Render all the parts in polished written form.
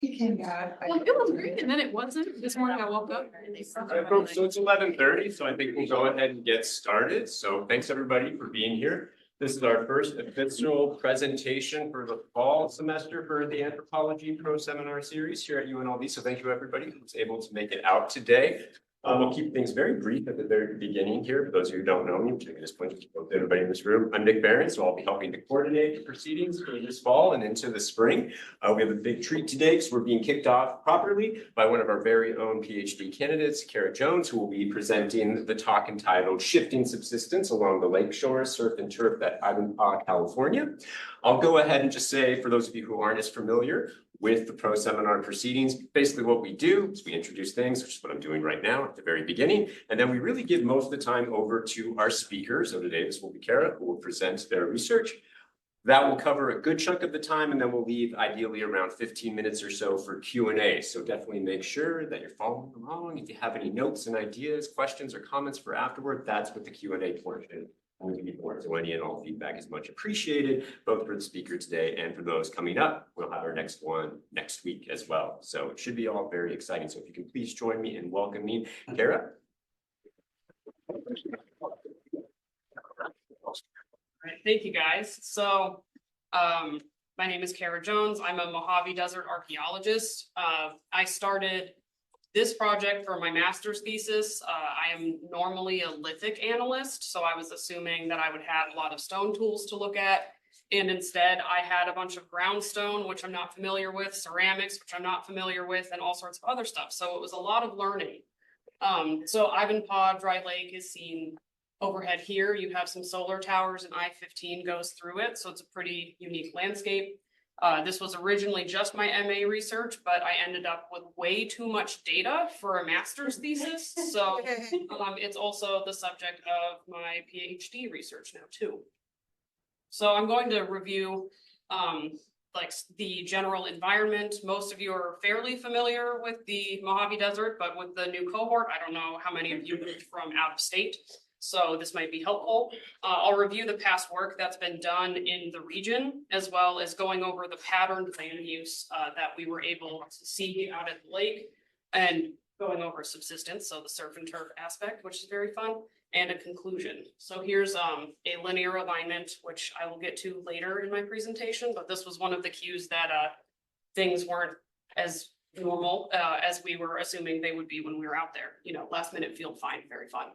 He came back. Well, it was great, and then it wasn't. This morning I woke up and they All right, folks, so it's 11:30, so I think we'll go ahead and get started. So thanks everybody for being here. This is our first official presentation for the fall semester for the Anthropology Pro Seminar Series here at UNLV. So thank you everybody who was able to make it out today. We'll keep things very brief at the very beginning here. For those of you who don't know me, which I can just point to everybody in this room, I'm Nick Barron, so I'll be helping to coordinate the proceedings for this fall and into the spring. We have a big treat today because we're being kicked off properly by one of our very own PhD candidates, Kara Jones, who will be presenting the talk entitled Shifting Subsistence Along the Lakeshore, Surf and Turf at Ivanpah, California. I'll go ahead and just say, for those of you who aren't as familiar with the pro seminar proceedings, basically what we do is we introduce things, which is what I'm doing right now at the very beginning, and then we really give most of the time over to our speakers. So today this will be Kara, who will present their research. That will cover a good chunk of the time, and then we'll leave ideally around 15 minutes or so for Q&A. So definitely make sure that you're following along. If you have any notes and ideas, questions, or comments for afterward, that's what the Q&A portion will be for. So any and all feedback is much appreciated, both for the speaker today and for those coming up. We'll have our next one next week as well. So it should be all very exciting. So if you can please join me in welcoming Kara. All right, thank you guys. So my name is Kara Jones. I'm a Mojave Desert archaeologist. I started this project for my master's thesis. I am normally a lithic analyst, so I was assuming that I would have a lot of stone tools to look at. And instead, I had a bunch of ground stone, which I'm not familiar with, ceramics, which I'm not familiar with, and all sorts of other stuff. So it was a lot of learning. So Ivanpah Dry Lake is seen overhead here. You have some solar towers and I-15 goes through it. So it's a pretty unique landscape. This was originally just my MA research, but I ended up with way too much data for a master's thesis. So it's also the subject of my PhD research now too. So I'm going to review like the general environment. Most of you are fairly familiar with the Mojave Desert, but with the new cohort, I don't know how many of you moved from out of state. So this might be helpful. I'll review the past work that's been done in the region, as well as going over the patterned land use that we were able to see out at the lake, and going over subsistence, so the surf and turf aspect, which is very fun, and a conclusion. So here's a linear alignment, which I will get to later in my presentation, but this was one of the cues that things weren't as normal as we were assuming they would be when we were out there. You know, last minute field find, very fun.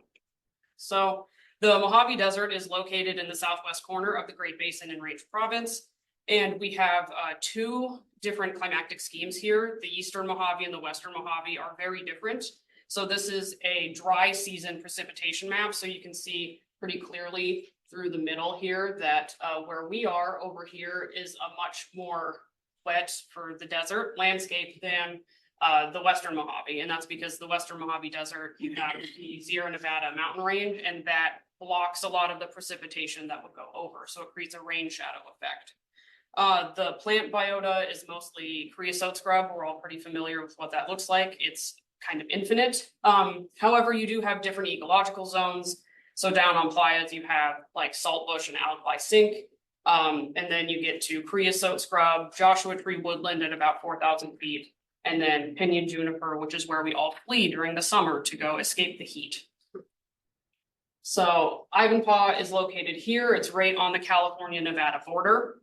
So the Mojave Desert is located in the southwest corner of the Great Basin and Range Province. And we have two different climactic schemes here. The Eastern Mojave and the Western Mojave are very different. So this is a dry season precipitation map. So you can see pretty clearly through the middle here that where we are over here is a much more wet for the desert landscape than the Western Mojave, and that's because the Western Mojave Desert, you have the Sierra Nevada mountain range, and that blocks a lot of the precipitation that would go over. So it creates a rain shadow effect. The plant biota is mostly creosote scrub. We're all pretty familiar with what that looks like. It's kind of infinite. However, you do have different ecological zones. So down on Playas, you have like saltbush and alkali sink. And then you get to creosote scrub, Joshua tree woodland at about 4,000 feet. And then pinyon juniper, which is where we all flee during the summer to go escape the heat. So Ivanpah is located here. It's right on the California-Nevada border.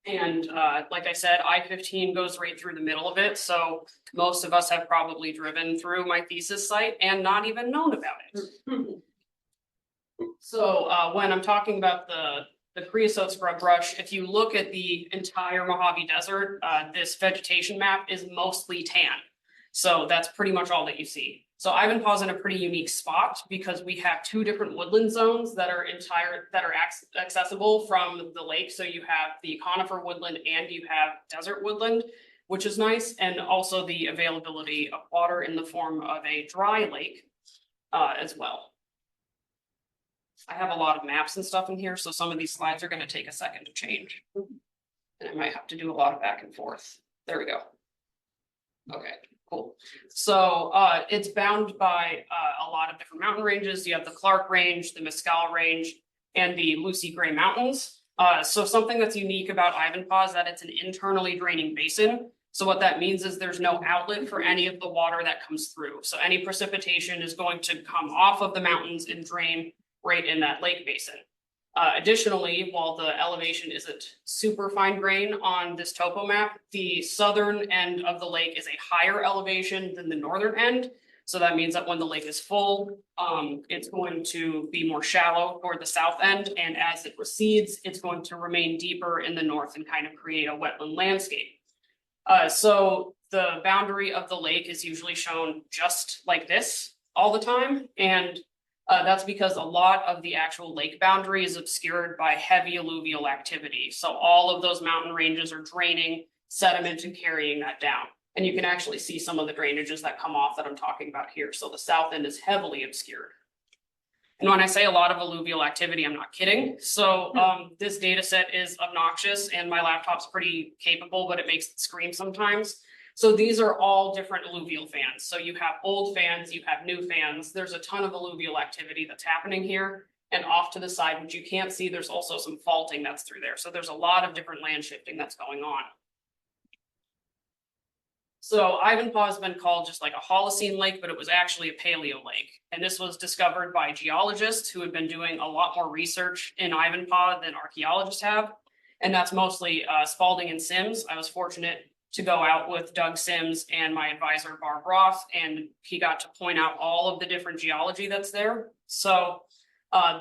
And like I said, I-15 goes right through the middle of it. So most of us have probably driven through my thesis site and not even known about it. So when I'm talking about the creosote scrub brush, if you look at the entire Mojave Desert, this vegetation map is mostly tan. So that's pretty much all that you see. So Ivanpah's in a pretty unique spot because we have two different woodland zones that are accessible from the lake. So you have the conifer woodland and you have desert woodland, which is nice. And also the availability of water in the form of a dry lake as well. I have a lot of maps and stuff in here, so some of these slides are going to take a second to change. And I might have to do a lot of back and forth. There we go. Okay, cool. So it's bound by a lot of different mountain ranges. You have the Clark Range, the Mescal Range, and the Lucy Gray Mountains. So something that's unique about Ivanpah is that it's an internally draining basin. So what that means is there's no outlet for any of the water that comes through. So any precipitation is going to come off of the mountains and drain right in that lake basin. Additionally, while the elevation isn't super fine grain on this topo map, the southern end of the lake is a higher elevation than the northern end. So that means that when the lake is full, it's going to be more shallow toward the south end. And as it recedes, it's going to remain deeper in the north and kind of create a wetland landscape. So the boundary of the lake is usually shown just like this all the time. And that's because a lot of the actual lake boundary is obscured by heavy alluvial activity. So all of those mountain ranges are draining sediment and carrying that down. And you can actually see some of the drainages that come off that I'm talking about here. So the south end is heavily obscured. And when I say a lot of alluvial activity, I'm not kidding. So this data set is obnoxious and my laptop's pretty capable, but it makes it scream sometimes. So these are all different alluvial fans. So you have old fans, you have new fans. There's a ton of alluvial activity that's happening here. And off to the side, which you can't see, there's also some faulting that's through there. So there's a lot of different land shifting that's going on. So Ivanpah has been called just like a Holocene lake, but it was actually a paleo lake. And this was discovered by geologists who had been doing a lot more research in Ivanpah than archaeologists have. And that's mostly Spalding and Sims. I was fortunate to go out with Doug Sims and my advisor, Barb Roth, and he got to point out all of the different geology that's there. So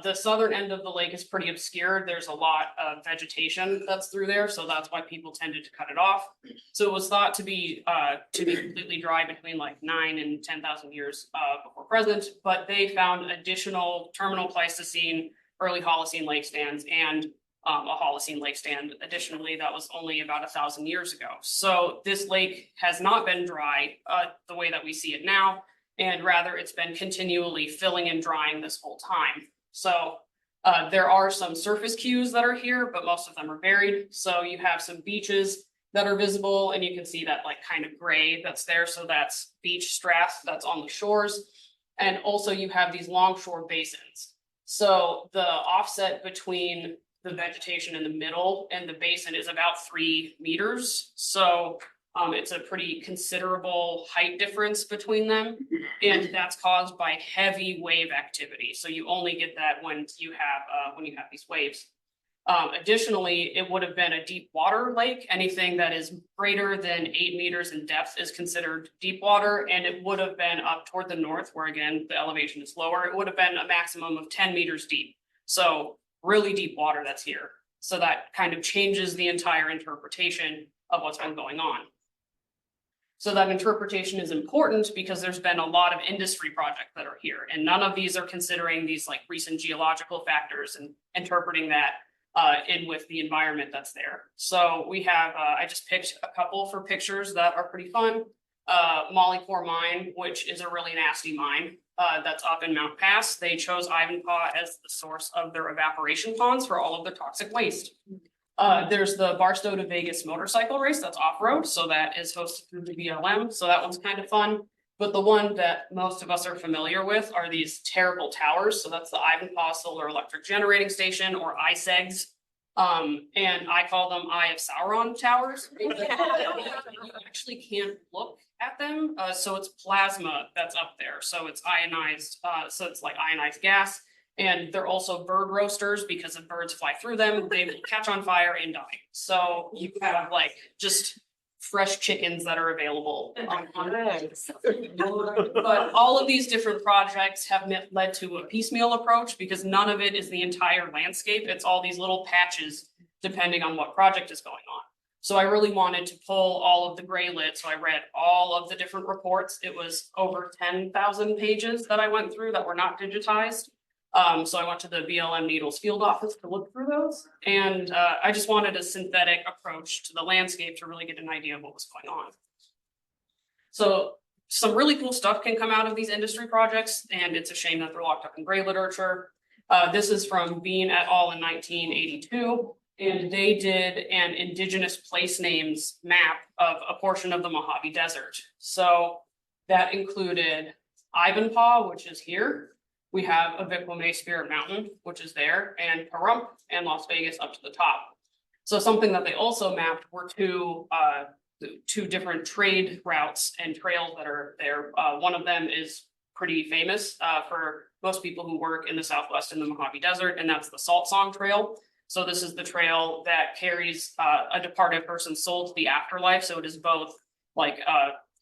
the southern end of the lake is pretty obscured. There's a lot of vegetation that's through there, so that's why people tended to cut it off. So it was thought to be completely dry between like 9 and 10,000 years before present, but they found additional terminal Pleistocene, early Holocene lake stands, and a Holocene lake stand. Additionally, that was only about 1,000 years ago. So this lake has not been dry the way that we see it now, and rather it's been continually filling and drying this whole time. So there are some surface cues that are here, but most of them are buried. So you have some beaches that are visible, and you can see that like kind of gray that's there. So that's beach strath that's on the shores. And also you have these longshore basins. So the offset between the vegetation in the middle and the basin is about 3 meters. So it's a pretty considerable height difference between them. And that's caused by heavy wave activity. So you only get that when you have these waves. Additionally, it would have been a deep water lake. Anything that is greater than 8 meters in depth is considered deep water. And it would have been up toward the north, where again, the elevation is lower. It would have been a maximum of 10 meters deep. So really deep water that's here. So that kind of changes the entire interpretation of what's been going on. So that interpretation is important because there's been a lot of industry projects that are here, and none of these are considering these like recent geological factors and interpreting that in with the environment that's there. So we have, I just picked a couple for pictures that are pretty fun. Mollycore Mine, which is a really nasty mine that's up in Mount Pass. They chose Ivanpah as the source of their evaporation ponds for all of their toxic waste. There's the Barstow to Vegas motorcycle race that's off-road. So that is hosted through the BLM. So that one's kind of fun. But the one that most of us are familiar with are these terrible towers. So that's the Ivanpah Solar Electric Generating Station, or ISEGs. And I call them Eye of Sauron towers. You actually can't look at them. So it's plasma that's up there. So it's ionized, so it's like ionized gas. And they're also bird roasters, because if birds fly through them, they will catch on fire and die. So you have like just fresh chickens that are available. But all of these different projects have led to a piecemeal approach, because none of it is the entire landscape. It's all these little patches depending on what project is going on. So I really wanted to pull all of the gray lit. So I read all of the different reports. It was over 10,000 pages that I went through that were not digitized. So I went to the BLM Needles field office to look through those. And I just wanted a synthetic approach to the landscape to really get an idea of what was going on. So some really cool stuff can come out of these industry projects, and it's a shame that they're locked up in gray literature. This is from Bean et al. In 1982, and they did an indigenous place names map of a portion of the Mojave Desert. So that included Ivanpah, which is here. We have Ivanpah Spirit Mountain, which is there, and Pahrump and Las Vegas up to the top. So something that they also mapped were 2 two different trade routes and trails that are there. One of them is pretty famous for most people who work in the Southwest in the Mojave Desert, and that's the Salt Song Trail. So this is the trail that carries a departed person's soul to the afterlife. So it is both like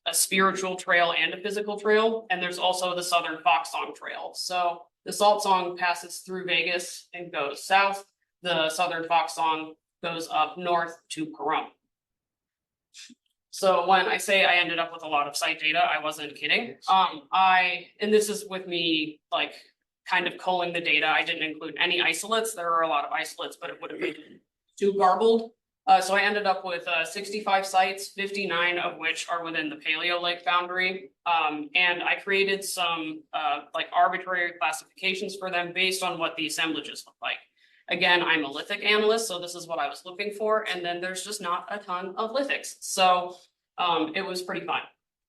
a spiritual trail and a physical trail. And there's also the Southern Fox Song Trail. So the Salt Song passes through Vegas and goes south. The Southern Fox Song goes up north to Pahrump. So when I say I ended up with a lot of site data, I wasn't kidding. And this is with me like kind of culling the data. I didn't include any isolates. There are a lot of isolates, but it would have been too garbled. So I ended up with 65 sites, 59 of which are within the Paleo Lake boundary. And I created some like arbitrary classifications for them based on what the assemblages look like. Again, I'm a lithic analyst, so this is what I was looking for. And then there's just not a ton of lithics. So it was pretty fun.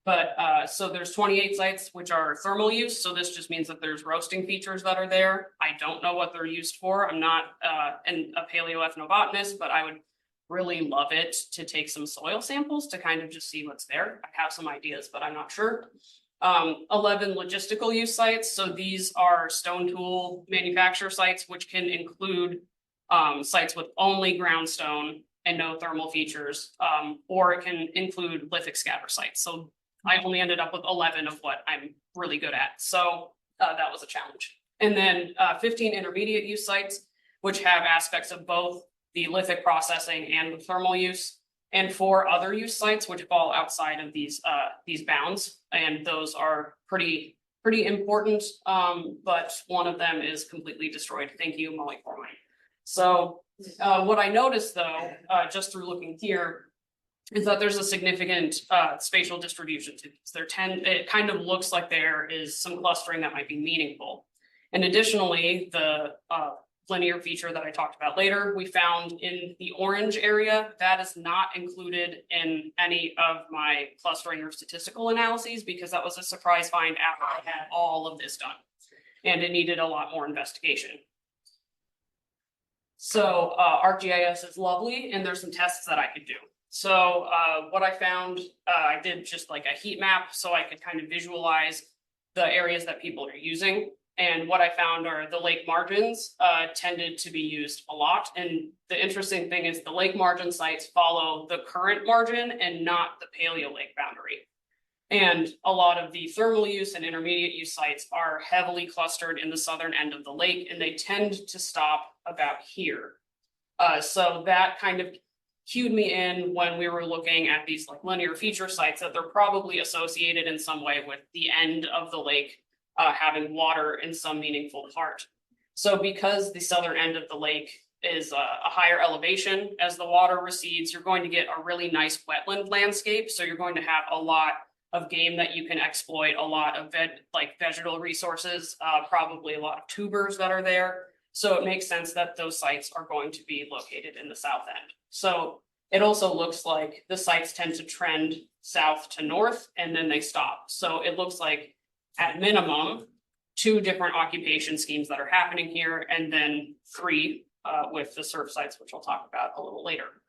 But so there's 28 sites which are thermal use. So this just means that there's roasting features that are there. I don't know what they're used for. I'm not a paleoethnobotanist, but I would really love it to take some soil samples to kind of just see what's there. I have some ideas, but I'm not sure. 11 logistical use sites. So these are stone tool manufacturer sites, which can include sites with only ground stone and no thermal features, or it can include lithic scatter sites. So I only ended up with 11 of what I'm really good at. So that was a challenge. And then 15 intermediate use sites, which have aspects of both the lithic processing and the thermal use, and 4 other use sites which fall outside of these bounds, and those are pretty important. But one of them is completely destroyed. Thank you, Molly Corwin. So what I noticed though, just through looking here, is that there's a significant spatial distribution to these. It kind of looks like there is some clustering that might be meaningful. And additionally, the linear feature that I talked about later, we found in the orange area that is not included in any of my clustering or statistical analyses, because that was a surprise find after I had all of this done, and it needed a lot more investigation. So ArcGIS is lovely, and there's some tests that I could do. So what I found, I did just like a heat map so I could kind of visualize the areas that people are using. And what I found are the lake margins tended to be used a lot. And the interesting thing is the lake margin sites follow the current margin and not the Paleo Lake boundary. And a lot of the thermal use and intermediate use sites are heavily clustered in the southern end of the lake, and they tend to stop about here. So that kind of cued me in when we were looking at these like linear feature sites that they're probably associated in some way with the end of the lake having water in some meaningful part. So because the southern end of the lake is a higher elevation, as the water recedes, you're going to get a really nice wetland landscape. So you're going to have a lot of game that you can exploit, a lot of vegetal resources, probably a lot of tubers that are there. So it makes sense that those sites are going to be located in the south end. So it also looks like the sites tend to trend south to north and then they stop. So it looks like at minimum 2 different occupation schemes that are happening here, and then 3 with the surf sites, which I'll talk about a little later.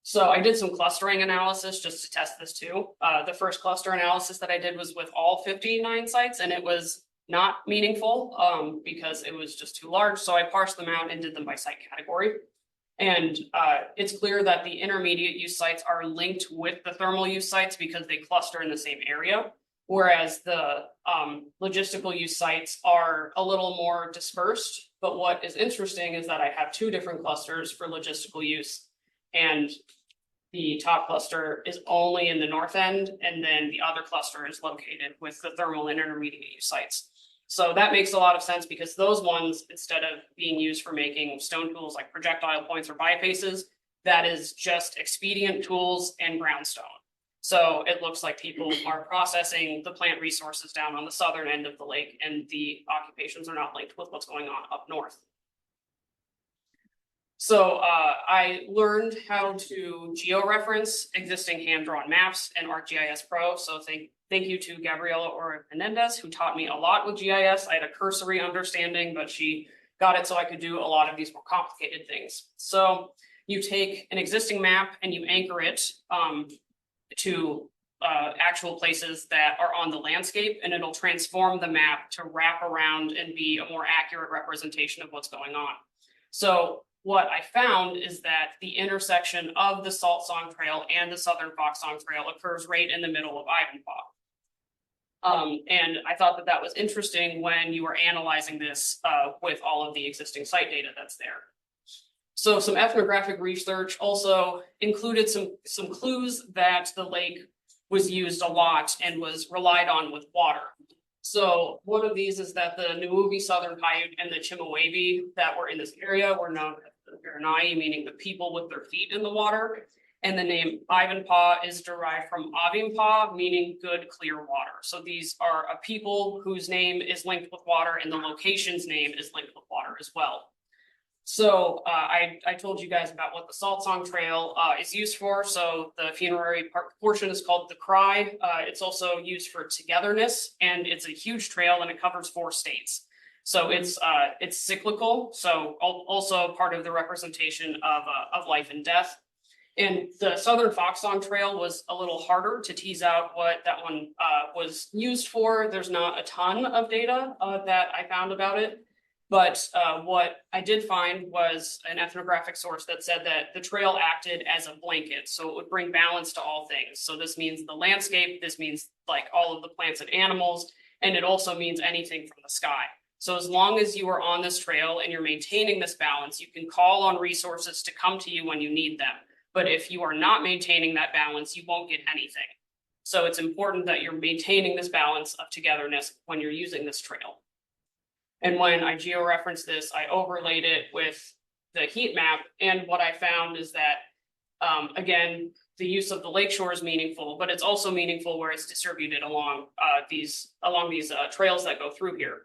So I did some clustering analysis just to test this too. The first cluster analysis that I did was with all 59 sites, and it was not meaningful because it was just too large. So I parsed them out and did them by site category. And it's clear that the intermediate use sites are linked with the thermal use sites because they cluster in the same area. Whereas the logistical use sites are a little more dispersed. But what is interesting is that I have 2 different clusters for logistical use, and the top cluster is only in the north end, and then the other cluster is located with the thermal and intermediate use sites. So that makes a lot of sense because those ones, instead of being used for making stone tools like projectile points or bifaces, that is just expedient tools and ground stone. So it looks like people are processing the plant resources down on the southern end of the lake, and the occupations are not linked with what's going on up north. So I learned how to georeference existing hand-drawn maps in ArcGIS Pro. So thank you to Gabriela Ora-Menendez, who taught me a lot with GIS. I had a cursory understanding, but she got it so I could do a lot of these more complicated things. So you take an existing map and you anchor it to actual places that are on the landscape, and it'll transform the map to wrap around and be a more accurate representation of what's going on. So what I found is that the intersection of the Salt Song Trail and the Southern Fox Song Trail occurs right in the middle of Ivanpah. And I thought that that was interesting when you were analyzing this with all of the existing site data that's there. So some ethnographic research also included some clues that the lake was used a lot and was relied on with water. So one of these is that the Nuuvi Southern Paiute and the Chimawave that were in this area were known as the Biranai, meaning the people with their feet in the water. And the name Ivanpah is derived from Ivanpah, meaning good, clear water. So these are a people whose name is linked with water, and the location's name is linked with water as well. So I told you guys about what the Salt Song Trail is used for. So the funerary portion is called the Cry. It's also used for togetherness, and it's a huge trail, and it covers 4 states. So it's cyclical. So also part of the representation of life and death. And the Southern Fox Song Trail was a little harder to tease out what that one was used for. There's not a ton of data that I found about it. But what I did find was an ethnographic source that said that the trail acted as a blanket. So it would bring balance to all things. So this means the landscape, this means like all of the plants and animals, and it also means anything from the sky. So as long as you are on this trail and you're maintaining this balance, you can call on resources to come to you when you need them. But if you are not maintaining that balance, you won't get anything. So it's important that you're maintaining this balance of togetherness when you're using this trail. And when I georeferenced this, I overlaid it with the heat map. And what I found is that, again, the use of the lakeshore is meaningful, but it's also meaningful where it's distributed along these trails that go through here.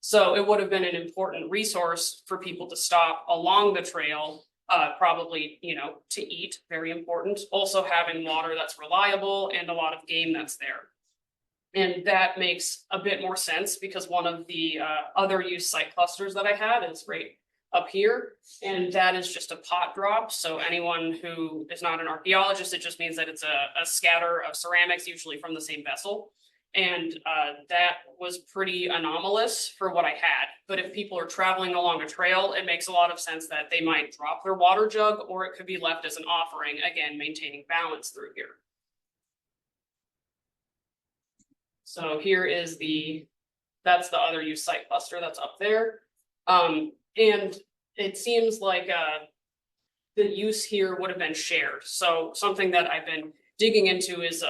So it would have been an important resource for people to stop along the trail, probably, to eat, very important. Also having water that's reliable and a lot of game that's there. And that makes a bit more sense because one of the other use site clusters that I had is right up here. And that is just a pot drop. So anyone who is not an archaeologist, it just means that it's a scatter of ceramics, usually from the same vessel. And that was pretty anomalous for what I had. But if people are traveling along a trail, it makes a lot of sense that they might drop their water jug, or it could be left as an offering, again, maintaining balance through here. So here is that's the other use site cluster that's up there. And it seems like the use here would have been shared. So something that I've been digging into is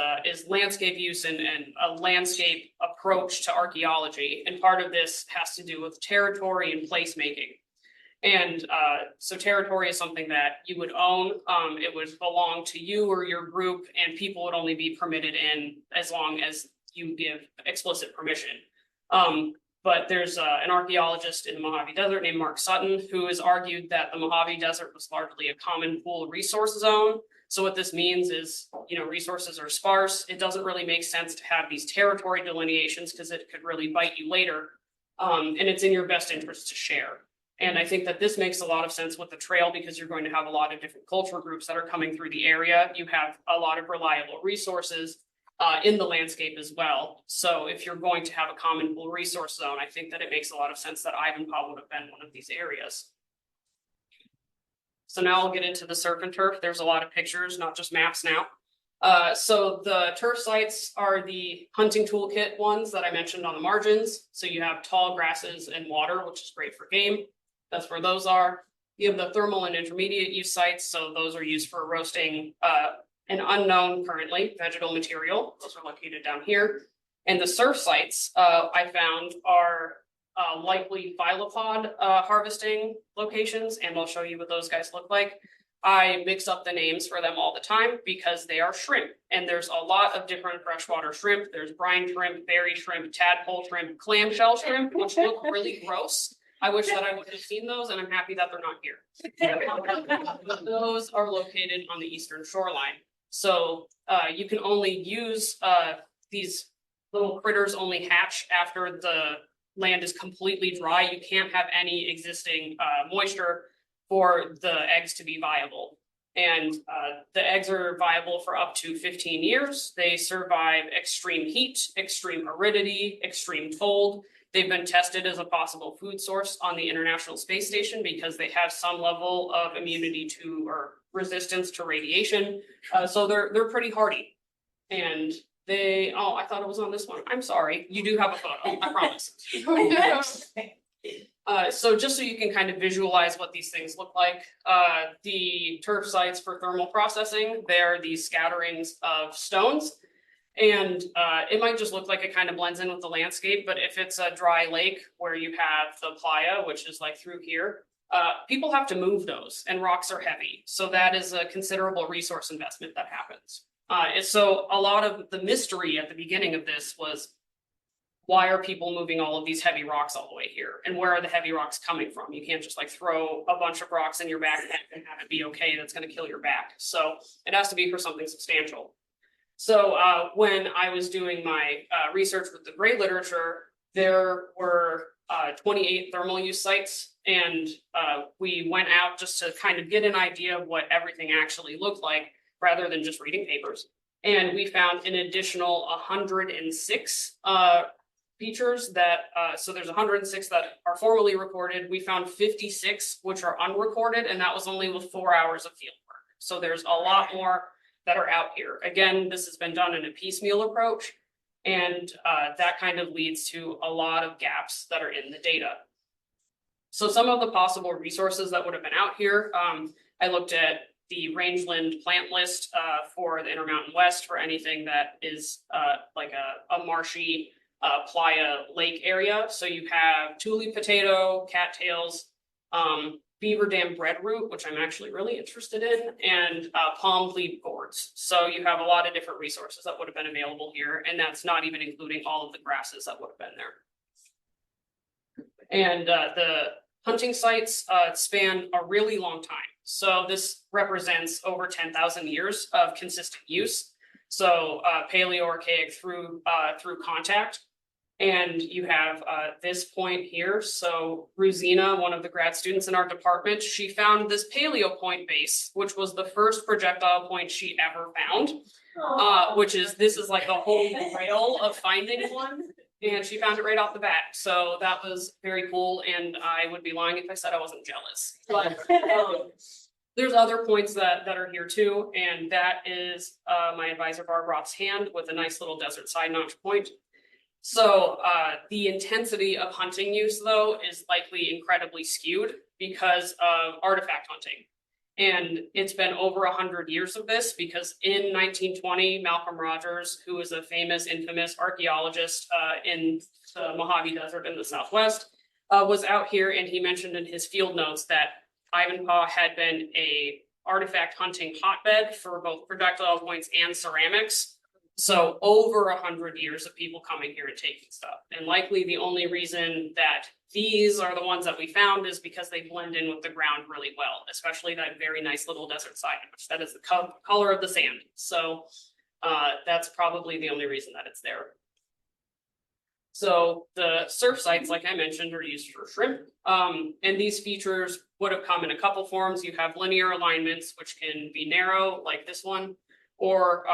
landscape use and a landscape approach to archaeology. And part of this has to do with territory and placemaking. And so territory is something that you would own. It would belong to you or your group, and people would only be permitted in as long as you give explicit permission. But there's an archaeologist in the Mojave Desert named Mark Sutton, who has argued that the Mojave Desert was largely a common pool resource zone. So what this means is, resources are sparse. It doesn't really make sense to have these territory delineations because it could really bite you later. And it's in your best interest to share. And I think that this makes a lot of sense with the trail because you're going to have a lot of different cultural groups that are coming through the area. You have a lot of reliable resources in the landscape as well. So if you're going to have a common pool resource zone, I think that it makes a lot of sense that Ivanpah would have been one of these areas. So now I'll get into the surf and turf. There's a lot of pictures, not just maps now. So the turf sites are the hunting toolkit ones that I mentioned on the margins. So you have tall grasses and water, which is great for game. That's where those are. You have the thermal and intermediate use sites. So those are used for roasting an unknown currently vegetal material. Those are located down here. And the surf sites I found are likely phyllopod harvesting locations, and I'll show you what those guys look like. I mix up the names for them all the time because they are shrimp, and there's a lot of different freshwater shrimp. There's brine shrimp, berry shrimp, tadpole shrimp, clamshell shrimp, which look really gross. I wish that I would have seen those, and I'm happy that they're not here. But those are located on the eastern shoreline. So you can only use these little critters only hatch after the land is completely dry. You can't have any existing moisture for the eggs to be viable. And the eggs are viable for up to 15 years. They survive extreme heat, extreme aridity, extreme cold. They've been tested as a possible food source on the International Space Station because they have some level of immunity to or resistance to radiation. So they're pretty hardy. And they, oh, I thought it was on this one. I'm sorry. You do have a photo, I promise. So just so you can kind of visualize what these things look like, the turf sites for thermal processing, they're these scatterings of stones. And it might just look like it kind of blends in with the landscape, but if it's a dry lake where you have the playa, which is like through here, people have to move those and rocks are heavy. So that is a considerable resource investment that happens. And so a lot of the mystery at the beginning of this was, why are people moving all of these heavy rocks all the way here? And where are the heavy rocks coming from? You can't just like throw a bunch of rocks in your backpack and have it be okay. That's going to kill your back. So it has to be for something substantial. So when I was doing my research with the gray literature, there were 28 thermal use sites, and we went out just to kind of get an idea of what everything actually looked like rather than just reading papers. And we found an additional 106 features that, so there's 106 that are formally recorded. We found 56 which are unrecorded, and that was only with 4 hours of field work. So there's a lot more that are out here. Again, this has been done in a piecemeal approach, and that kind of leads to a lot of gaps that are in the data. So some of the possible resources that would have been out here, I looked at the rangeland plant list for the Intermountain West for anything that is like a marshy playa lake area. So you have tule potato, cattails, beaver dam breadroot, which I'm actually really interested in, and palm leaf gourds. So you have a lot of different resources that would have been available here, and that's not even including all of the grasses that would have been there. And the hunting sites span a really long time. So this represents over 10,000 years of consistent use. So Paleoarchaic through contact. And you have this point here. So Rosina, one of the grad students in our department, she found this paleo point base, which was the first projectile point she ever found, this is like the whole trail of finding one. And she found it right off the bat. So that was very cool. And I would be lying if I said I wasn't jealous. But there's other points that are here too. And that is my advisor Barb Roth's hand with a nice little desert side notch point. So the intensity of hunting use, though, is likely incredibly skewed because of artifact hunting. And it's been over 100 years of this because in 1920, Malcolm Rogers, who is a famous, infamous archaeologist in the Mojave Desert in the Southwest, was out here, and he mentioned in his field notes that Ivanpah had been a artifact hunting hotbed for both projectile points and ceramics. So over 100 years of people coming here and taking stuff. And likely the only reason that these are the ones that we found is because they blend in with the ground really well, especially that very nice little desert side, which that is the color of the sand. So that's probably the only reason that it's there. So the surf sites, like I mentioned, are used for shrimp. And these features would have come in a couple forms. You have linear alignments, which can be narrow like this one, or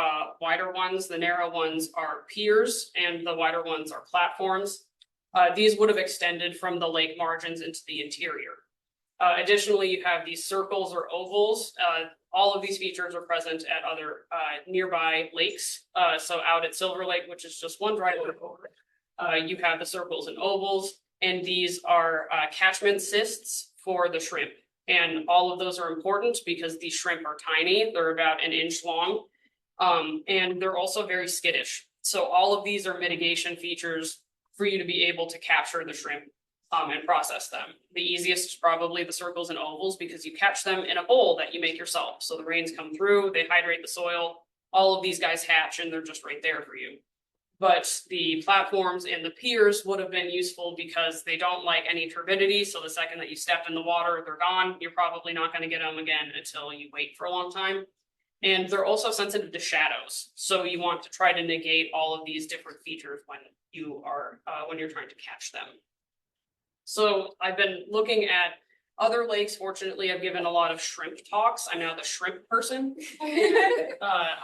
wider ones. The narrow ones are piers and the wider ones are platforms. These would have extended from the lake margins into the interior. Additionally, you have these circles or ovals. All of these features are present at other nearby lakes. So out at Silver Lake, which is just one dry lake over, you have the circles and ovals, and these are catchment cysts for the shrimp. And all of those are important because these shrimp are tiny. They're about an inch long. And they're also very skittish. So all of these are mitigation features for you to be able to capture the shrimp and process them. The easiest is probably the circles and ovals because you catch them in a bowl that you make yourself. So the rains come through, they hydrate the soil. All of these guys hatch and they're just right there for you. But the platforms and the piers would have been useful because they don't like any turbidity. So the second that you step in the water, they're gone. You're probably not going to get them again until you wait for a long time. And they're also sensitive to shadows. So you want to try to negate all of these different features when you are when you're trying to catch them. So I've been looking at Other lakes, fortunately, have given a lot of shrimp talks. I'm now the shrimp person.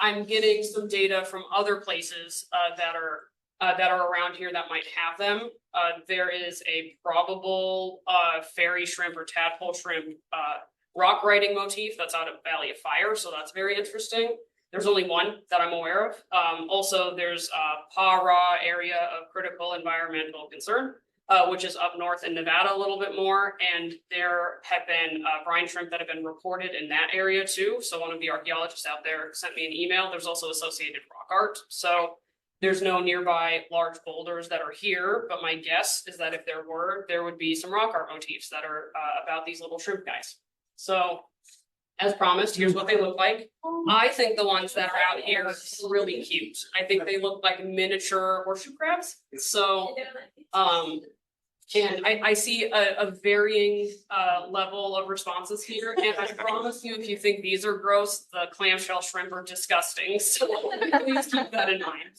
I'm getting some data from other places that are around here that might have them. There is a probable fairy shrimp or tadpole shrimp rock writing motif that's out of Valley of Fire, so that's very interesting. There's only one that I'm aware of. Also, there's a Para area of critical environmental concern, which is up north in Nevada a little bit more. And there have been brine shrimp that have been reported in that area too. So one of the archaeologists out there sent me an email. There's also associated rock art. So there's no nearby large boulders that are here, but my guess is that if there were, there would be some rock art motifs that are about these little shrimp guys. So as promised, here's what they look like. I think the ones that are out here are really cute. I think they look like miniature horseshoe crabs. So, and I see a varying level of responses here. And I promise you, if you think these are gross, the clamshell shrimp are disgusting. So please keep that in mind.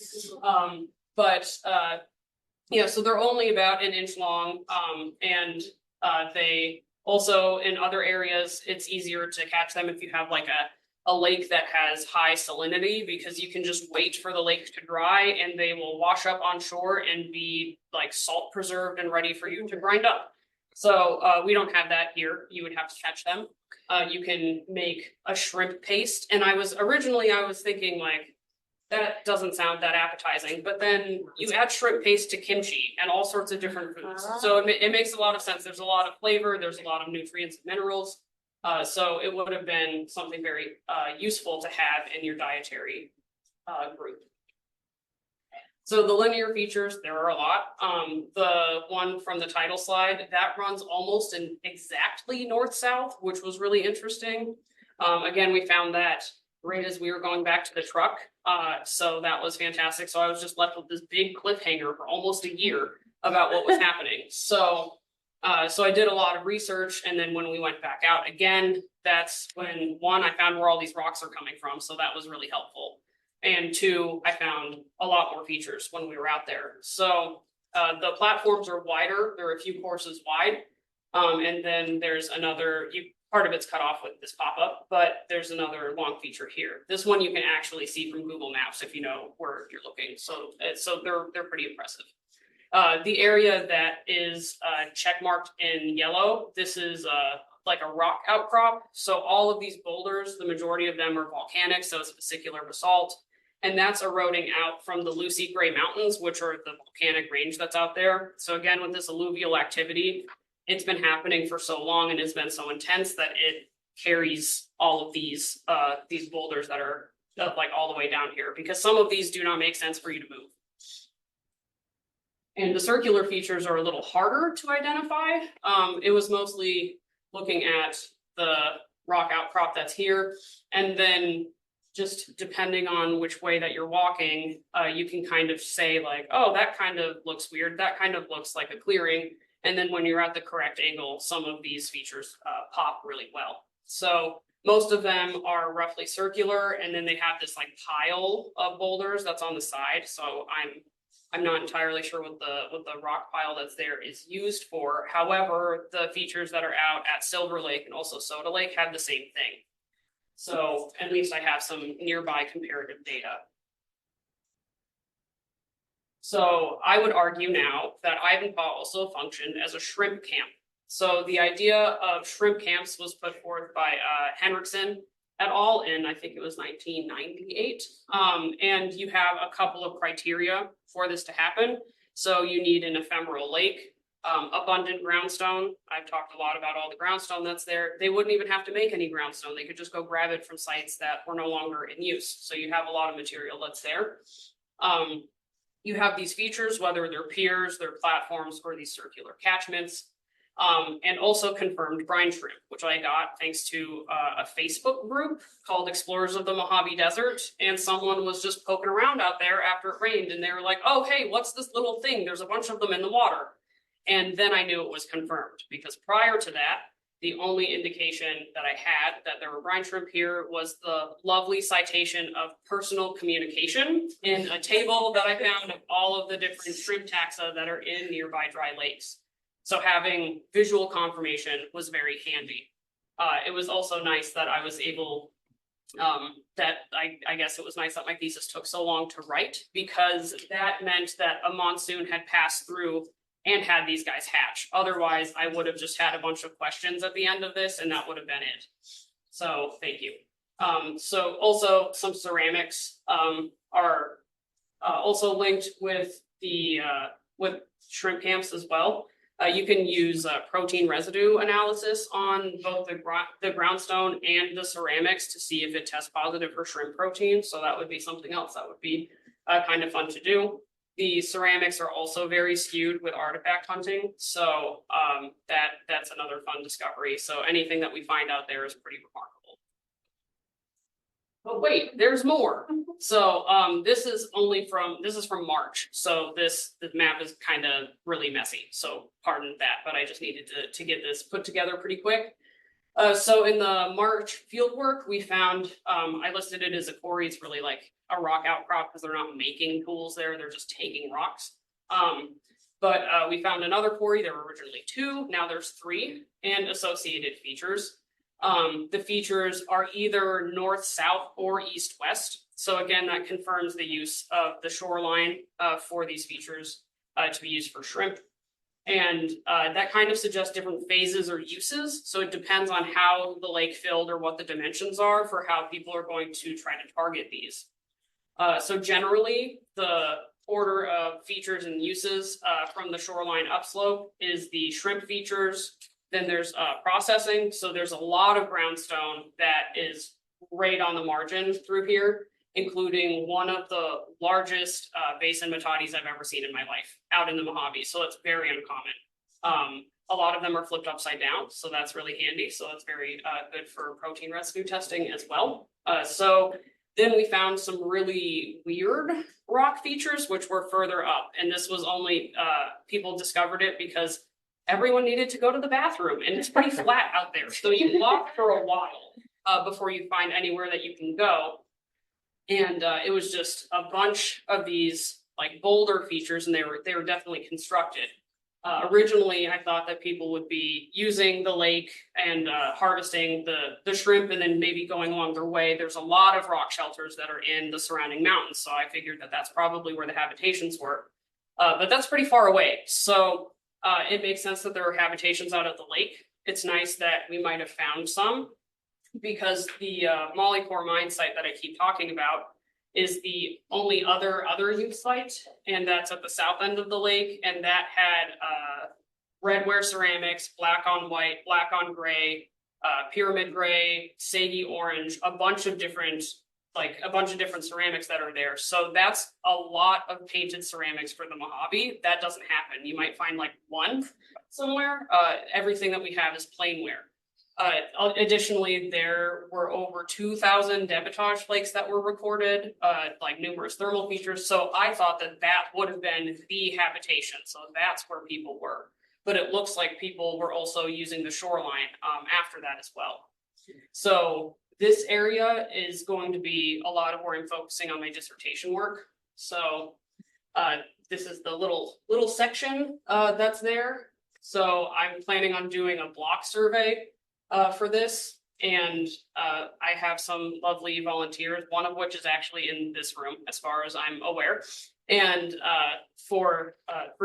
Yeah, so they're only about an inch long. And they also, in other areas, it's easier to catch them if you have like a lake that has high salinity, because you can just wait for the lake to dry and they will wash up on shore and be like salt preserved and ready for you to grind up. So we don't have that here. You would have to catch them. You can make a shrimp paste. And I was thinking like, that doesn't sound that appetizing, but then you add shrimp paste to kimchi and all sorts of different foods. So it makes a lot of sense. There's a lot of flavor, there's a lot of nutrients and minerals. So it would have been something very useful to have in your dietary group. So the linear features, there are a lot. The one from the title slide, that runs almost in exactly north-south, which was really interesting. Again, we found that right as we were going back to the truck. So that was fantastic. So I was just left with this big cliffhanger for almost a year about what was happening. So I did a lot of research, and then when we went back out again, that's when one, I found where all these rocks are coming from. So that was really helpful. And two, I found a lot more features when we were out there. So the platforms are wider. They're a few courses wide. And then there's another, part of it's cut off with this pop-up, but there's another long feature here. This one you can actually see from Google Maps if you know where you're looking. So they're pretty impressive. The area that is checkmarked in yellow, this is like a rock outcrop. So all of these boulders, the majority of them are volcanic, so it's vesicular basalt. And that's eroding out from the Lucy Gray Mountains, which are the volcanic range that's out there. So again, with this alluvial activity, it's been happening for so long and it's been so intense that it carries all of these boulders that are like all the way down here, because some of these do not make sense for you to move. And the circular features are a little harder to identify. It was mostly looking at the rock outcrop that's here, and then just depending on which way that you're walking, you can kind of say like, oh, that kind of looks weird. That kind of looks like a clearing. And then when you're at the correct angle, some of these features pop really well. So most of them are roughly circular, and then they have this like pile of boulders that's on the side. So I'm not entirely sure what the rock pile that's there is used for. However, the features that are out at Silver Lake and also Soda Lake have the same thing. So at least I have some nearby comparative data. So I would argue now that Ivanpah also functioned as a shrimp camp. So the idea of shrimp camps was put forth by Henriksen et al. In, I think it was 1998. And you have a couple of criteria for this to happen. So you need an ephemeral lake, abundant groundstone. I've talked a lot about all the groundstone that's there. They wouldn't even have to make any groundstone. They could just go grab it from sites that were no longer in use. So you have a lot of material that's there. You have these features, whether they're piers, they're platforms, or these circular catchments, and also confirmed brine shrimp, which I got thanks to a Facebook group called Explorers of the Mojave Desert. And someone was just poking around out there after it rained, and they were like, oh, hey, what's this little thing? There's a bunch of them in the water. And then I knew it was confirmed, because prior to that, the only indication that I had that there were brine shrimp here was the lovely citation of personal communication in a table that I found of all of the different shrimp taxa that are in nearby dry lakes. So having visual confirmation was very handy. It was also nice that I was able, I guess it was nice that my thesis took so long to write, because that meant that a monsoon had passed through and had these guys hatch. Otherwise, I would have just had a bunch of questions at the end of this, and that would have been it. So thank you. So also some ceramics are also linked with the with shrimp camps as well. You can use protein residue analysis on both the groundstone and the ceramics to see if it tests positive for shrimp protein. So that would be something else that would be kind of fun to do. The ceramics are also very skewed with artifact hunting. So that's another fun discovery. So anything that we find out there is pretty remarkable. But wait, there's more. So this is from March. So this map is kind of really messy. So pardon that, but I just needed to get this put together pretty quick. So in the March field work, we found, I listed it as a quarry. It's really like a rock outcrop because they're not making pools there. They're just taking rocks. But we found another quarry. There were originally 2. Now there's 3, and associated features. The features are either north-south or east-west. So again, that confirms the use of the shoreline for these features to be used for shrimp. And that kind of suggests different phases or uses. So it depends on how the lake filled or what the dimensions are for how people are going to try to target these. So generally, the order of features and uses from the shoreline upslope is the shrimp features. Then there's processing. So there's a lot of groundstone that is right on the margin through here, including one of the largest basin matatis I've ever seen in my life out in the Mojave. So it's very uncommon. A lot of them are flipped upside down, so that's really handy. So it's very good for protein residue testing as well. So then we found some really weird rock features, which were further up. And this was only, people discovered it because everyone needed to go to the bathroom, and it's pretty flat out there. So you walk for a while before you find anywhere that you can go. And it was just a bunch of these like boulder features, and they were definitely constructed. Originally, I thought that people would be using the lake and harvesting the shrimp and then maybe going along their way. There's a lot of rock shelters that are in the surrounding mountains. So I figured that that's probably where the habitations were. But that's pretty far away. So it makes sense that there are habitations out at the lake. It's nice that we might have found some, because the Molycorp mine site that I keep talking about is the only other youth site, and that's at the south end of the lake, and that had redware ceramics, black on white, black on gray, pyramid gray, saggy orange, a bunch of different ceramics that are there. So that's a lot of painted ceramics for the Mojave. That doesn't happen. You might find like one somewhere. Everything that we have is plainware. Additionally, there were over 2,000 debitage flakes that were recorded, like numerous thermal features. So I thought that would have been the habitation. So that's where people were. But it looks like people were also using the shoreline after that as well. So this area is going to be a lot of where I'm focusing on my dissertation work. So this is the little section that's there. So I'm planning on doing a block survey for this, and I have some lovely volunteers, one of which is actually in this room, as far as I'm aware, and for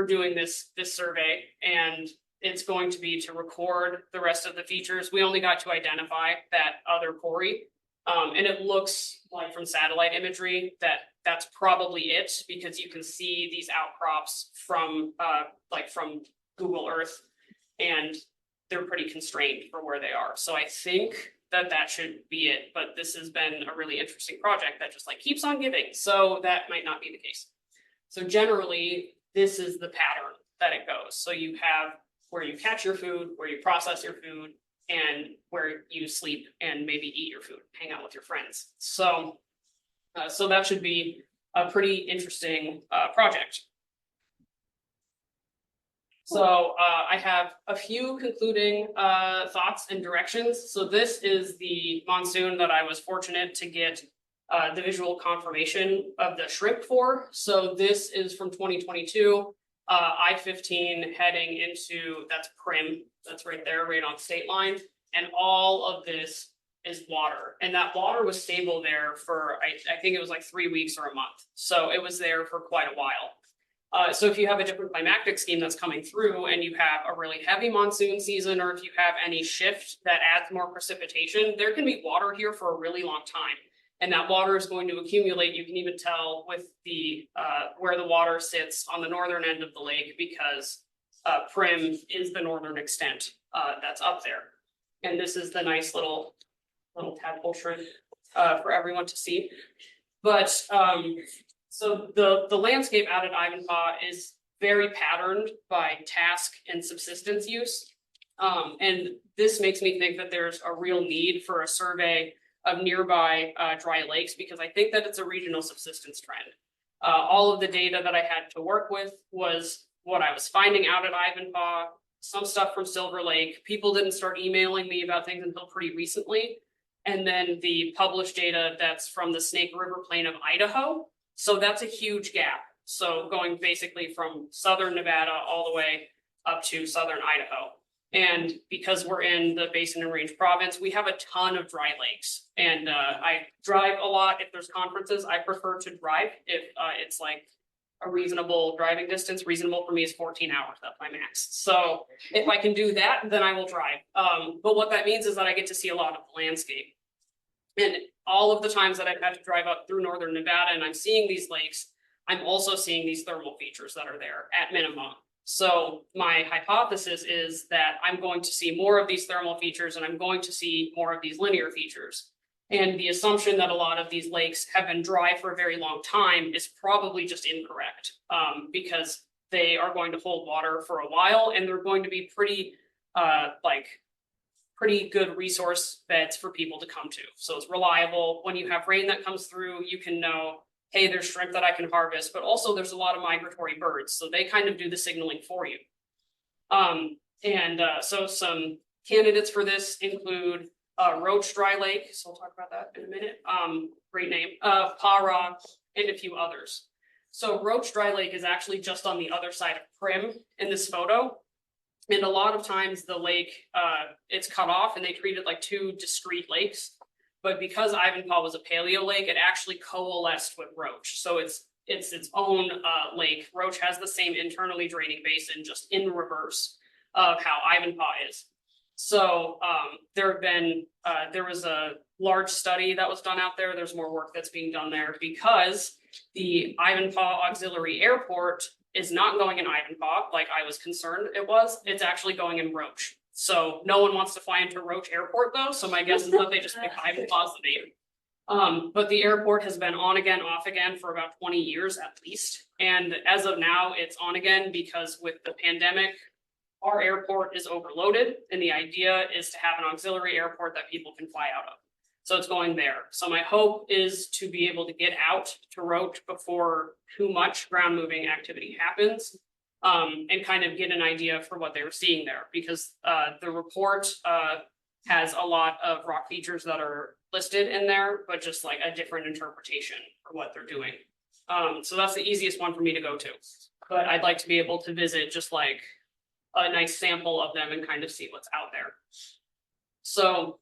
doing this survey. And it's going to be to record the rest of the features. We only got to identify that other quarry, and it looks like from satellite imagery that that's probably it, because you can see these outcrops from Google Earth, and they're pretty constrained for where they are. So I think that should be it, but this has been a really interesting project that just like keeps on giving. So that might not be the case. So generally, this is the pattern that it goes. So you have where you catch your food, where you process your food, and where you sleep and maybe eat your food, hang out with your friends. So, so that should be a pretty interesting project. So I have a few concluding thoughts and directions. So this is the monsoon that I was fortunate to get the visual confirmation of the shrimp for. So this is from 2022. I-15 heading into, that's Prim, that's right there, right on state line. And all of this is water. And that water was stable there for, I think it was like 3 weeks or a month. So it was there for quite a while. So if you have a different climatic scheme that's coming through and you have a really heavy monsoon season, or if you have any shift that adds more precipitation, there can be water here for a really long time. And that water is going to accumulate. You can even tell with the where the water sits on the northern end of the lake, because Prim is the northern extent that's up there. And this is the nice little tadpole shrimp for everyone to see. But so the landscape out at Ivanpah is very patterned by task and subsistence use. And this makes me think that there's a real need for a survey of nearby dry lakes, because I think that it's a regional subsistence trend. All of the data that I had to work with was what I was finding out at Ivanpah, some stuff from Silver Lake. People didn't start emailing me about things until pretty recently. And then the published data that's from the Snake River Plain of Idaho. So that's a huge gap. So going basically from southern Nevada all the way up to southern Idaho. And because we're in the Basin and Range province, we have a ton of dry lakes. And I drive a lot. If there's conferences, I prefer to drive if it's like a reasonable driving distance. Reasonable for me is 14 hours, that's my max. So if I can do that, then I will drive. But what that means is that I get to see a lot of the landscape. And all of the times that I've had to drive up through northern Nevada and I'm seeing these lakes, I'm also seeing these thermal features that are there at minimum. So my hypothesis is that I'm going to see more of these thermal features and I'm going to see more of these linear features. And the assumption that a lot of these lakes have been dry for a very long time is probably just incorrect, because they are going to hold water for a while and they're going to be pretty good resource beds for people to come to. So it's reliable. When you have rain that comes through, you can know, hey, there's shrimp that I can harvest, but also there's a lot of migratory birds. So they kind of do the signaling for you. So some candidates for this include Roach Dry Lake. So we'll talk about that in a minute. Great name. Para and a few others. So Roach Dry Lake is actually just on the other side of Prim in this photo. And a lot of times the lake, it's cut off and they treat it like two discrete lakes. But because Ivanpah was a paleo lake, it actually coalesced with Roach. So it's its own lake. Roach has the same internally draining basin, just in reverse of how Ivanpah is. So there was a large study that was done out there. There's more work that's being done there because the Ivanpah Auxiliary Airport is not going in Ivanpah like I was concerned it was. It's actually going in Roach. So no one wants to fly into Roach Airport though. So my guess is that they just picked Ivanpah as the name. But the airport has been on again, off again for about 20 years at least. And as of now, it's on again because with the pandemic, our airport is overloaded. And the idea is to have an auxiliary airport that people can fly out of. So it's going there. So my hope is to be able to get out to Roach before too much ground moving activity happens. And kind of get an idea for what they were seeing there, because the report has a lot of rock features that are listed in there, but just like a different interpretation for what they're doing. So that's the easiest one for me to go to, but I'd like to be able to visit just like a nice sample of them and kind of see what's out there. So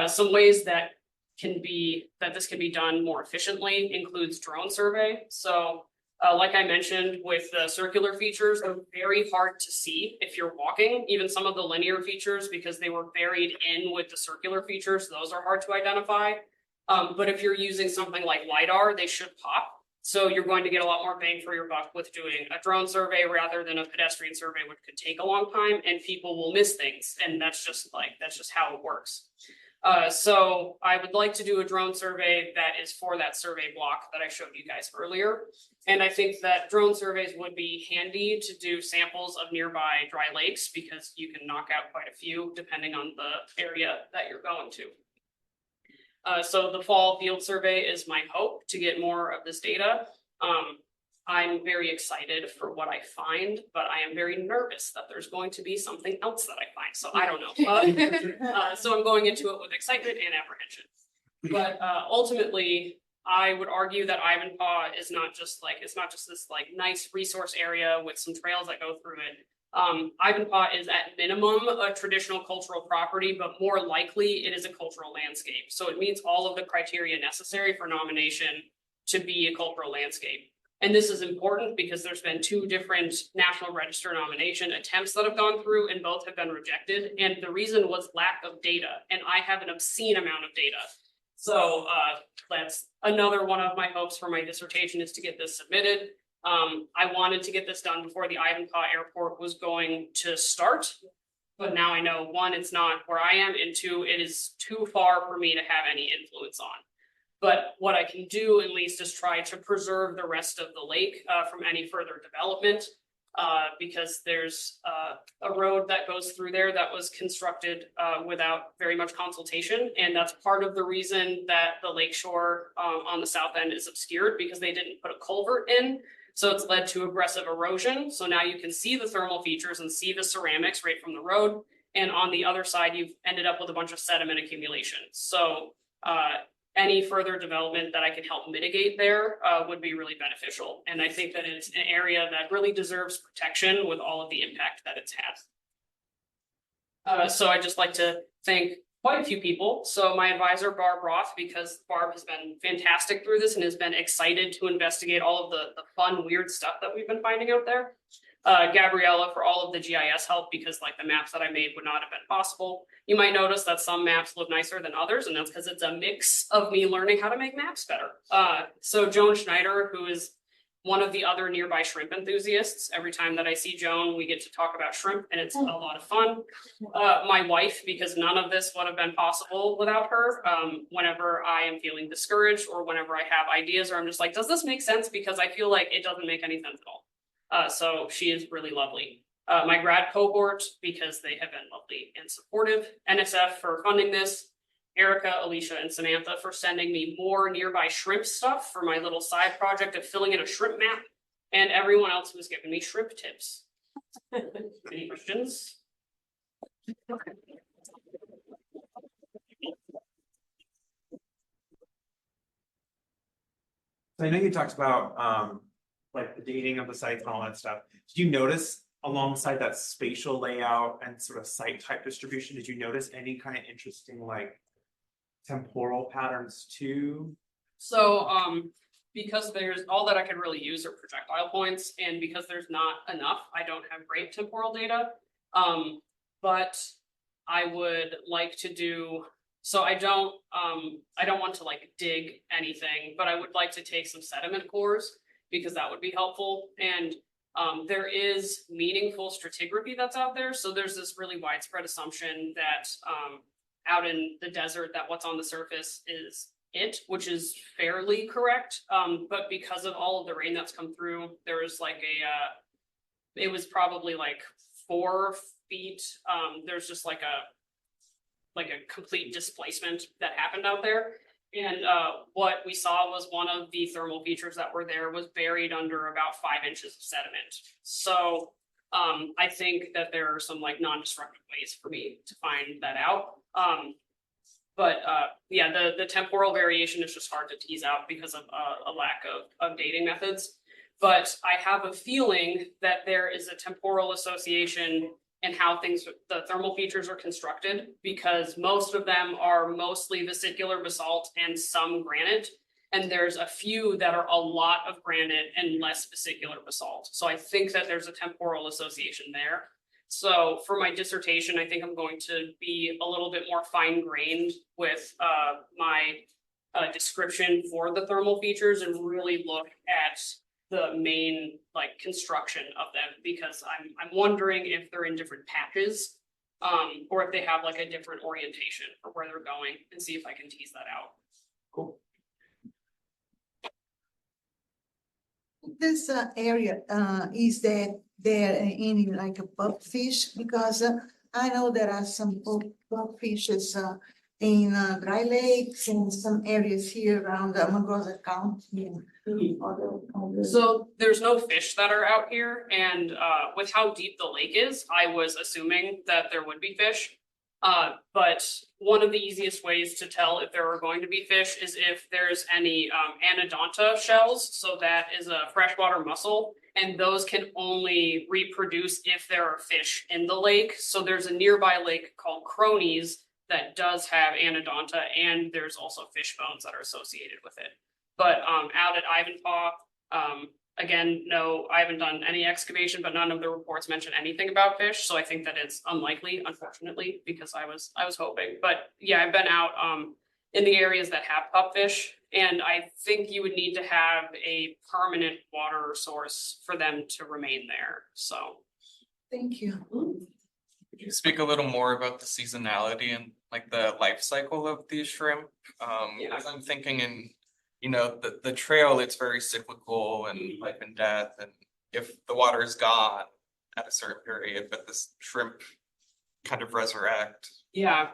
some ways that this can be done more efficiently includes drone survey. So like I mentioned, with the circular features, they're very hard to see if you're walking. Even some of the linear features, because they were buried in with the circular features, those are hard to identify. But if you're using something like LiDAR, they should pop. So you're going to get a lot more bang for your buck with doing a drone survey rather than a pedestrian survey, which could take a long time and people will miss things. And that's just how it works. So I would like to do a drone survey that is for that survey block that I showed you guys earlier. And I think that drone surveys would be handy to do samples of nearby dry lakes because you can knock out quite a few depending on the area that you're going to. So the fall field survey is my hope to get more of this data. I'm very excited for what I find, but I am very nervous that there's going to be something else that I find. So I don't know. So I'm going into it with excitement and apprehension. But ultimately, I would argue that Ivanpah is not just like, it's not just this like nice resource area with some trails that go through it. Ivanpah is at minimum a traditional cultural property, but more likely it is a cultural landscape. So it meets all of the criteria necessary for nomination to be a cultural landscape. And this is important because there's been 2 different National Register nomination attempts that have gone through and both have been rejected. And the reason was lack of data. And I have an obscene amount of data. So that's another one of my hopes for my dissertation is to get this submitted. I wanted to get this done before the Ivanpah Airport was going to start. But now I know 1, it's not where I am, and 2, it is too far for me to have any influence on. But what I can do at least is try to preserve the rest of the lake from any further development. Because there's a road that goes through there that was constructed without very much consultation. And that's part of the reason that the Lakeshore on the south end is obscured, because they didn't put a culvert in. So it's led to aggressive erosion. So now you can see the thermal features and see the ceramics right from the road. And on the other side, you've ended up with a bunch of sediment accumulation. So any further development that I can help mitigate there would be really beneficial. And I think that it's an area that really deserves protection with all of the impact that it's had. So I'd just like to thank quite a few people. So my advisor, Barb Roth, because Barb has been fantastic through this and has been excited to investigate all of the fun, weird stuff that we've been finding out there. Gabriella for all of the GIS help, because like the maps that I made would not have been possible. You might notice that some maps look nicer than others, and that's because it's a mix of me learning how to make maps better. So Joan Schneider, who is one of the other nearby shrimp enthusiasts. Every time that I see Joan, we get to talk about shrimp, and it's a lot of fun. My wife, because none of this would have been possible without her. Whenever I am feeling discouraged or whenever I have ideas, or I'm just like, does this make sense? Because I feel like it doesn't make any sense at all. So she is really lovely. My grad cohort, because they have been lovely and supportive. NSF for funding this. Erica, Alicia, and Samantha for sending me more nearby shrimp stuff for my little side project of filling in a shrimp map. And everyone else who has given me shrimp tips. Any questions? So I know you talked about like the dating of the sites and all that stuff. Did you notice alongside that spatial layout and sort of site type distribution, did you notice any kind of interesting like temporal patterns too? So because there's all that I could really use are projectile points, and because there's not enough, I don't have great temporal data. But I would like to do, so I don't want to like dig anything, but I would like to take some sediment cores, because that would be helpful. And there is meaningful stratigraphy that's out there. So there's this really widespread assumption that out in the desert that what's on the surface is it, which is fairly correct. But because of all of the rain that's come through, there was like it was probably like 4 feet. There's just like a complete displacement that happened out there. And what we saw was one of the thermal features that were there was buried under about 5 inches of sediment. So I think that there are some like non-destructive ways for me to find that out. Yeah, the temporal variation is just hard to tease out because of a lack of dating methods. But I have a feeling that there is a temporal association in how the thermal features are constructed, because most of them are mostly vesicular basalt and some granite. And there's a few that are a lot of granite and less vesicular basalt. So I think that there's a temporal association there. So for my dissertation, I think I'm going to be a little bit more fine-grained with my description for the thermal features and really look at the main like construction of them, because I'm wondering if they're in different patches or if they have like a different orientation for where they're going, and see if I can tease that out. Cool. This area, is there any like a pupfish? Because I know there are some pupfishes in dry lakes and some areas here around Monroe County and other. So there's no fish that are out here, and with how deep the lake is, I was assuming that there would be fish. But one of the easiest ways to tell if there are going to be fish is if there's any anodonta shells. So that is a freshwater mussel, and those can only reproduce if there are fish in the lake. So there's a nearby lake called Cronies that does have anodonta, and there's also fish bones that are associated with it. But out at Ivanpah, again, no, I haven't done any excavation, but none of the reports mention anything about fish. So I think that it's unlikely, unfortunately, because I was hoping. But yeah, I've been out in the areas that have pupfish, and I think you would need to have a permanent water source for them to remain there. So Thank you. Could you speak a little more about the seasonality and like the life cycle of these shrimp? Yeah. As I'm thinking in, you know, the trail, it's very cyclical and life and death, and if the water is gone at a certain period, but this shrimp kind of resurrect. yeah,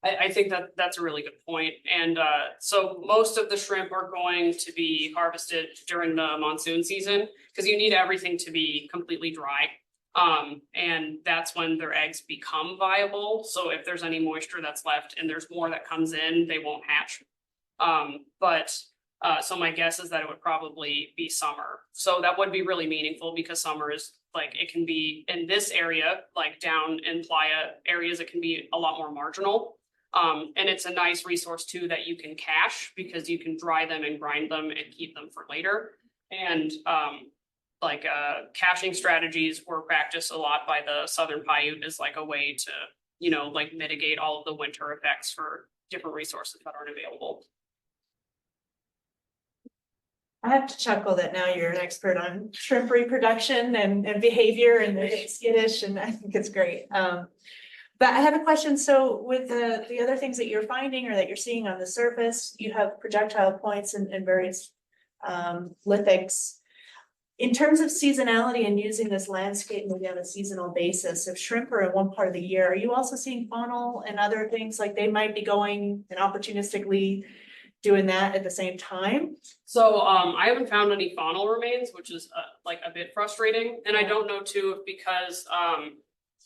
I think that that's a really good point. And so most of the shrimp are going to be harvested during the monsoon season because you need everything to be completely dry. And that's when their eggs become viable. So if there's any moisture that's left and there's more that comes in, they won't hatch. So my guess is that it would probably be summer. So that would be really meaningful because summer is like, it can be in this area, like down in playa areas, it can be a lot more marginal. And it's a nice resource too that you can cache because you can dry them and grind them and keep them for later. And caching strategies were practiced a lot by the Southern Paiute as like a way to, you know, like mitigate all of the winter effects for different resources that aren't available. I have to chuckle that now you're an expert on shrimp reproduction and behavior and they're getting skittish, and I think it's great. But I have a question. So with the other things that you're finding or that you're seeing on the surface, you have projectile points and various lithics. In terms of seasonality and using this landscape maybe on a seasonal basis, if shrimp are in one part of the year, are you also seeing faunal and other things like they might be going and opportunistically doing that at the same time? So I haven't found any faunal remains, which is like a bit frustrating. And I don't know too if because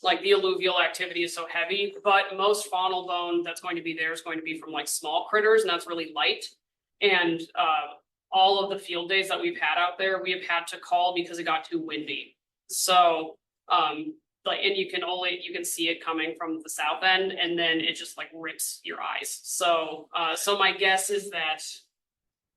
like the alluvial activity is so heavy, but most faunal bone that's going to be there is going to be from like small critters, and that's really light. And all of the field days that we've had out there, we have had to call because it got too windy. So and you can see it coming from the south end, and then it just like rips your eyes. So my guess is that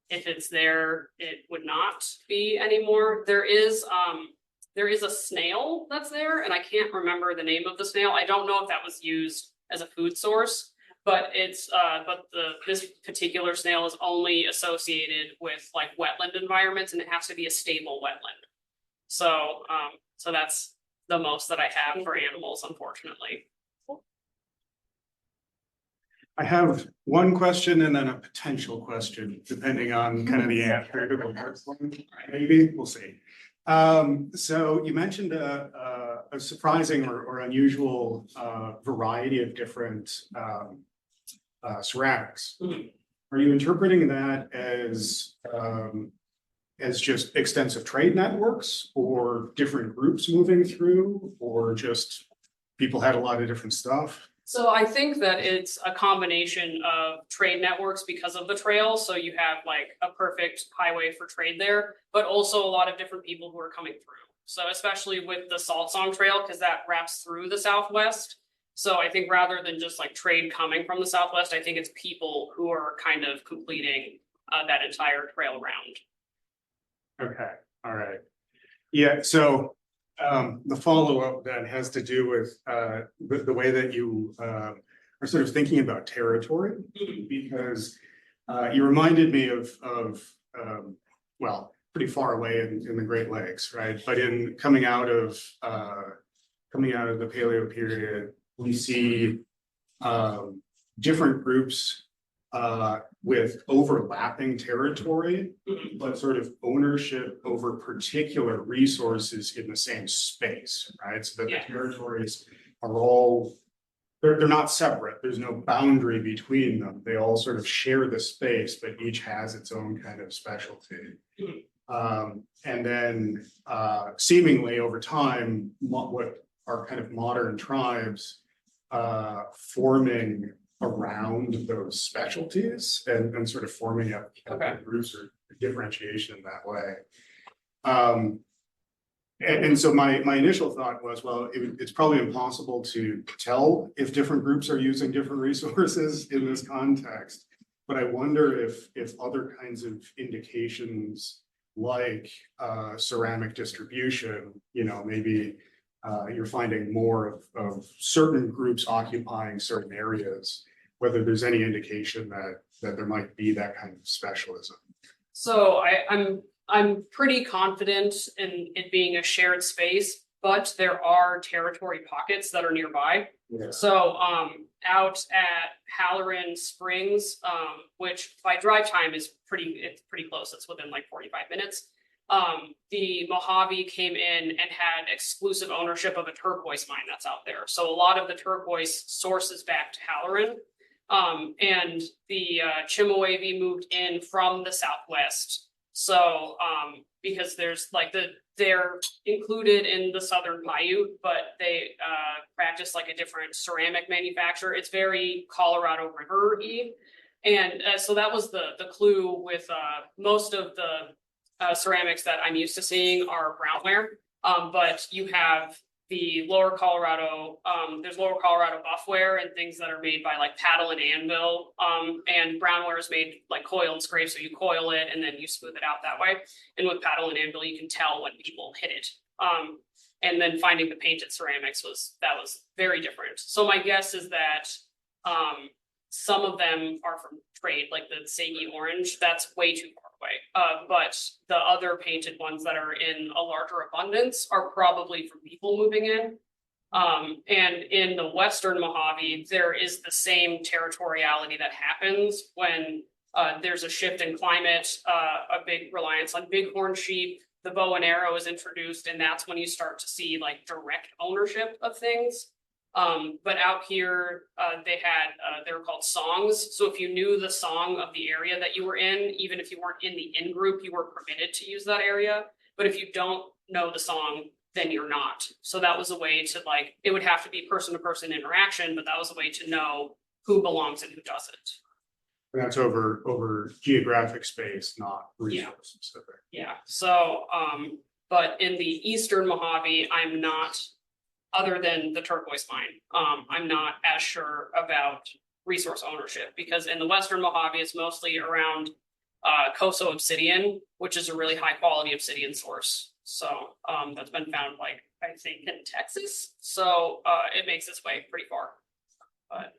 if it's there, it would not be anymore. There is a snail that's there, and I can't remember the name of the snail. I don't know if that was used as a food source, but this particular snail is only associated with like wetland environments, and it has to be a stable wetland. So that's the most that I have for animals, unfortunately. I have one question and then a potential question, depending on kind of the answer to the first one. Maybe, we'll see. So you mentioned a surprising or unusual variety of different ceramics. Mhm. Are you interpreting that as just extensive trade networks or different groups moving through, or just people had a lot of different stuff? So I think that it's a combination of trade networks because of the trail. So you have like a perfect highway for trade there, but also a lot of different people who are coming through. So especially with the Salt Song Trail, because that wraps through the Southwest. So I think rather than just like trade coming from the Southwest, I think it's people who are kind of completing that entire trail round. Okay, all right. Yeah, so the follow-up then has to do with the way that you are sort of thinking about territory, because you reminded me of well, pretty far away in the Great Lakes, right? But in coming out of the Paleo period, we see different groups with overlapping territory, but sort of ownership over particular resources in the same space, right? So that the territories are all, they're not separate. There's no boundary between them. They all sort of share the space, but each has its own kind of specialty. And then seemingly over time, what are kind of modern tribes forming around those specialties and sort of forming up Okay. groups or differentiation in that way. And so my initial thought was, well, it's probably impossible to tell if different groups are using different resources in this context. But I wonder if other kinds of indications like ceramic distribution, maybe you're finding more of certain groups occupying certain areas, whether there's any indication that there might be that kind of specialism. So I'm pretty confident in it being a shared space, but there are territory pockets that are nearby. Yeah. So out at Halloran Springs, which by drive time is it's pretty close. It's within like 45 minutes. The Mojave came in and had exclusive ownership of a turquoise mine that's out there. So a lot of the turquoise sources back to Halloran. And the Chemehuevi moved in from the southwest. So because there's like they're included in the Southern Paiute, but they practice like a different ceramic manufacturer. It's very Colorado River-y. And so that was the clue with most of the ceramics that I'm used to seeing are brownware. But you have the lower Colorado, there's lower Colorado buffware and things that are made by like paddle and anvil. And brownware is made like coil and scrape. So you coil it and then you smooth it out that way. And with paddle and anvil, you can tell when people hit it. And then finding the painted ceramics was very different. So my guess is that some of them are from trade, like the Sagi orange, that's way too far away. But the other painted ones that are in a larger abundance are probably from people moving in. And in the Western Mojave, there is the same territoriality that happens when there's a shift in climate, a big reliance on bighorn sheep, the bow and arrow is introduced, and that's when you start to see like direct ownership of things. But out here, they were called songs. So if you knew the song of the area that you were in, even if you weren't in the in-group, you were permitted to use that area. But if you don't know the song, then you're not. So that was a way to like, it would have to be person-to-person interaction, but that was a way to know who belongs and who doesn't. And that's over geographic space, not resource specific. Yeah, so, but in the Eastern Mojave, I'm not, other than the turquoise mine, I'm not as sure about resource ownership, because in the Western Mojave, it's mostly around Coso obsidian, which is a really high quality obsidian source. So that's been found like, I think in Texas. So it makes its way pretty far, but.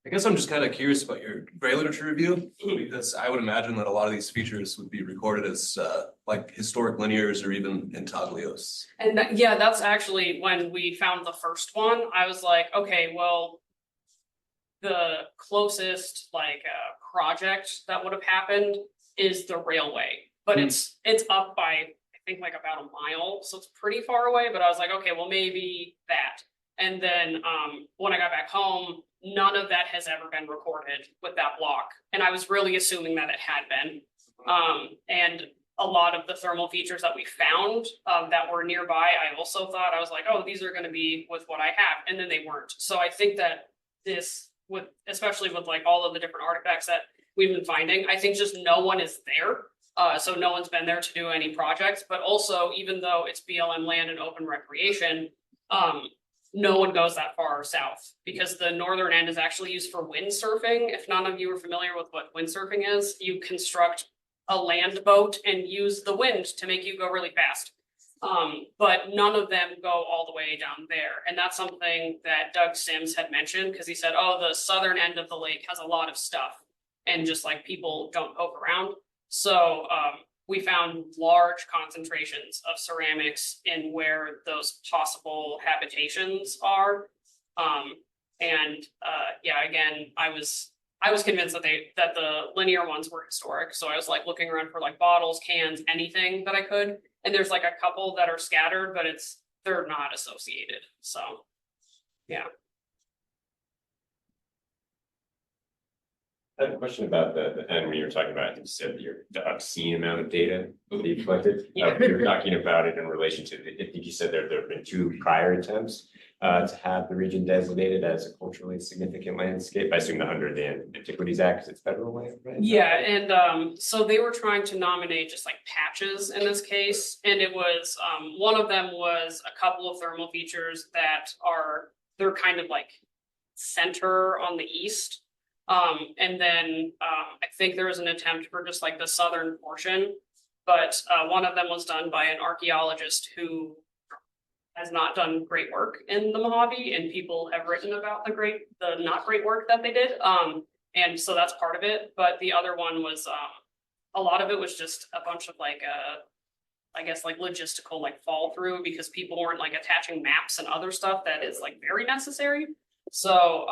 I guess I'm just kind of curious about your gray literature review, because I would imagine that a lot of these features would be recorded as like historic linears or even intaglios. And yeah, that's actually when we found the first one, I was like, okay, well, the closest like project that would have happened is the railway, but it's up by, I think like about a mile. So it's pretty far away, but I was like, okay, well, maybe that. And then when I got back home, none of that has ever been recorded with that block. And I was really assuming that it had been. And a lot of the thermal features that we found that were nearby, I also thought, I was like, oh, these are going to be with what I have. And then they weren't. So I think that this, especially with like all of the different artifacts that we've been finding, I think just no one is there. So no one's been there to do any projects. But also, even though it's BLM land and open recreation, no one goes that far south, because the northern end is actually used for windsurfing. If none of you are familiar with what windsurfing is, you construct a land boat and use the wind to make you go really fast. But none of them go all the way down there. And that's something that Doug Sims had mentioned, because he said, oh, the southern end of the lake has a lot of stuff and just like people don't poke around. So we found large concentrations of ceramics in where those possible habitations are. Yeah, again, I was convinced that the linear ones were historic. So I was like looking around for like bottles, cans, anything that I could. And there's like a couple that are scattered, but they're not associated. So yeah. I have a question about the end when you were talking about, you said the obscene amount of data that you collected. Yeah. You were talking about it in relation to, I think you said there have been 2 prior attempts to have the region designated as a culturally significant landscape. I assume the under the Antiquities Act, because it's federal land, right? Yeah, and so they were trying to nominate just like patches in this case, and it was, one of them was a couple of thermal features that they're kind of like center on the east. And then I think there was an attempt for just like the southern portion, but one of them was done by an archaeologist who has not done great work in the Mojave, and people have written about the not great work that they did. And so that's part of it, but the other one was, a lot of it was just a bunch of like, I guess like logistical like fall through, because people weren't like attaching maps and other stuff that is like very necessary. So,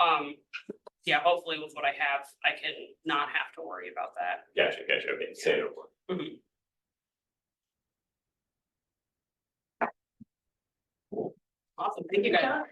yeah, hopefully with what I have, I can not have to worry about that. Gotcha, okay, say no more. Awesome, thank you guys.